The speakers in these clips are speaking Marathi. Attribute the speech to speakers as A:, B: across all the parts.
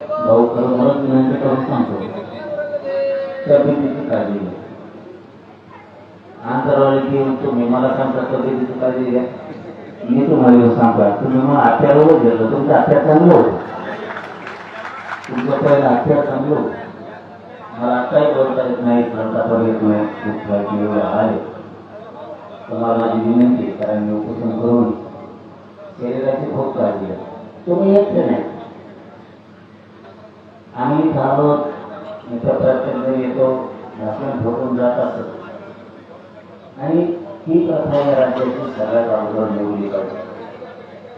A: भाऊ खरोखरच विनंती करून सांगतो, तब्येतीची काळजी घ्या. अंतरावली घेऊन तुम्ही मला सांगता तब्येतीची काळजी घ्या, मी तुम्हाला येऊन सांगता. तुम्ही मग आत्याबरोबर गेलो, तुमचं आत्या चांगलं होतं, तुमचं पहिलं आत्या चांगलं होतं. मला आत्ताही बोलता येत नाही, सांगता येत नाही, खूप काही एवढं आहे. तुम्हाला माझी विनंती आहे, कारण मी उपोषण करून शरीराची खूप काळजी घ्या. तुम्ही एकटे नाही, आम्ही थांबलो इथं प्रत्येक जण येतो, भाषण ठोकून जात असत. आणि ही प्रथा या राज्याची सगळ्यात अगोदर निवडली पाहिजे.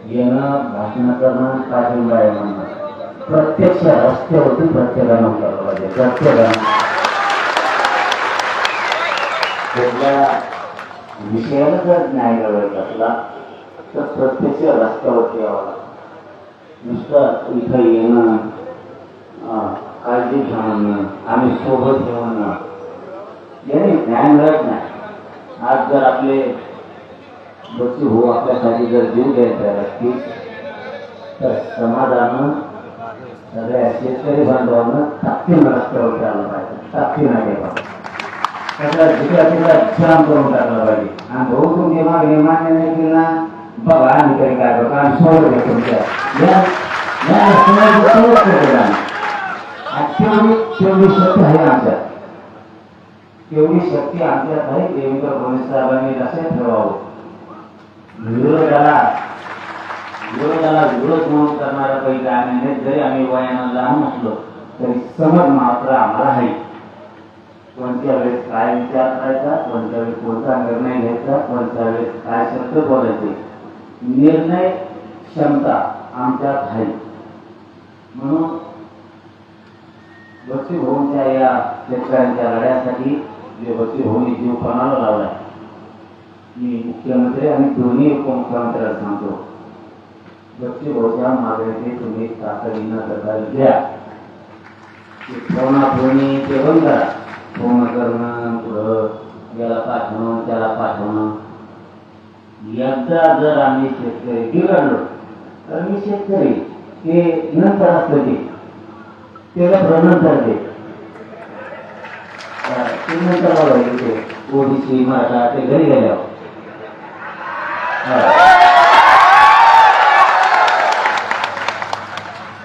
A: येणं, भाषण करणं, पाठिंबा आहे म्हणणं प्रत्यक्ष रस्त्यावरती प्रत्येकानं करावं पाहिजे. प्रत्येकानं कुठल्या विषयाला जर न्याय मिळवायचा असला तर प्रत्यक्ष रस्त्यावरती यावं लागतं. नुसतं इथं येणं, काळजी घेणं, आम्ही सोबत घेऊन याने न्याय मिळत नाही. आज जर आपले बच्चू हो आपल्यासाठी जर जीव द्यायचा असतील तर समाजानं, सगळ्या शेतकरी बांधवांना ताकदीनं रस्त्यावरती आलं पाहिजे. ताकदीनं आले पाहिजे, सगळ्या जिकडा तिकडा जाम करून टाकला पाहिजे. आणि भाऊ तुमची मागणी मान्य नाही केली ना, बघा आम्ही तरी काय करतो, आम्ही सोडत नाही तुमच्या तेवढी शक्ती आहे आमच्यात, तेवढी शक्ती आमच्यात आहे. देवेंद्र फडणवीस साहेबांनी लक्षात ठेवावं. विरोधाला विरोध म्हणून करणारा पैकी आम्ही नाही. जरी आम्ही वयानं लहान असलो तरी समज मात्र आम्हाला आहे. कोणत्या वेळेस काय विचार करायचा, कोणत्या वेळेस कोणता निर्णय घ्यायचा, कोणत्या वेळेस काय शब्द बोलायचे, निर्णय क्षमता आमच्यात आहे. म्हणून बच्चू भाऊंच्या या शेतकऱ्यांच्या लढ्यासाठी जे बच्चू भाऊंनी जीव पणाला लावलाय, मी मुख्यमंत्री आणि दोन्ही उपमुख्यमंत्र्यांना सांगतो, बच्चू भाऊच्या मागणीचे तुम्ही तातडीनं दखल घ्या. फोनाफोनी ते बंद करा. फोन करणं, पुढं याला पाठवणं, त्याला पाठवणं. एकदा जर आम्ही शेतकरी बिघडलो तर मी शेतकरी ते नंतर असतं त्याला नंतर ते नंतर बघायचं ते ओबीसी मराठा ते घरी गेल्यावर.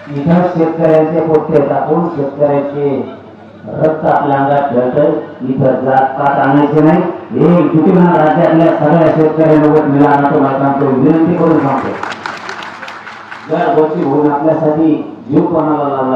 A: इथं शेतकऱ्यांचे पोटे टाकून शेतकऱ्याचे रक्त आपल्या अंगात ठेवतं. इथं जात पात आणायचे नाही. हे कुठे राज्यातल्या सगळ्या शेतकऱ्यांसोबत मिळाला तुम्हाला सांगतो, विनंती करून सांगतो. जर गोष्टी होऊन आपल्यासाठी जीव कोणाला लावला